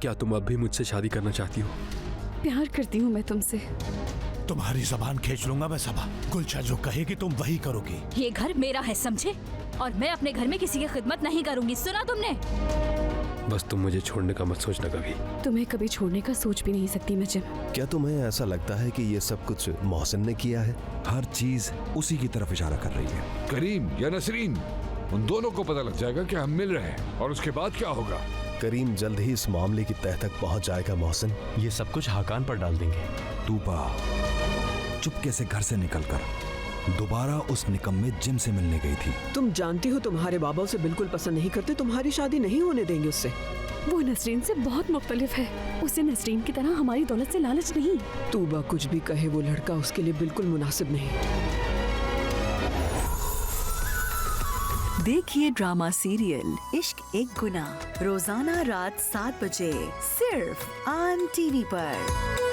क्या तुम अब भी मुझसे शादी करना चाहती हो? प्यार करती हूँ मैं तुमसे। तुम्हारी जबान खींच लूंगा मैं सबा। गुलशन जो कहेगी तुम वही करोगी। ये घर मेरा है, समझे? और मैं अपने घर में किसी की खिदमत नहीं करूंगी, सुना तुमने? बस तुम मुझे छोड़ने का मत सोचना कभी। तुम्हें कभी छोड़ने का सोच भी नहीं सकती मैं जिम। क्या तुम्हें ऐसा लगता है कि ये सब कुछ मोहसिन ने किया है? हर चीज उसी की तरफ इशारा कर रही है। करीम या नसरीन, उन दोनों को पता लग जाएगा कि हम मिल रहे हैं, और उसके बाद क्या होगा? करीम जल्द ही इस मामले की तह तक पहुंच जाएगा मोहसिन। ये सब कुछ हाकान पर डाल देंगे। तूबा चुपके से घर से निकलकर दोबारा उस निकम्मे जिम से मिलने गई थी। तुम जानती हो तुम्हारे बाबा उसे बिल्कुल पसंद नहीं करते, तुम्हारी शादी नहीं होने देंगे उससे। वो नसरीन से बहुत मुख्तलिफ है। उसे नसरीन की तरह हमारी दौलत से लालच नहीं। तूबा कुछ भी कहे, वो लड़का उसके लिए बिल्कुल मुनासिब नहीं। देखिए ड्रामा सीरियल इश्क एक गुनाह रोजाना रात 7 बजे सिर्फ AAN TV पर।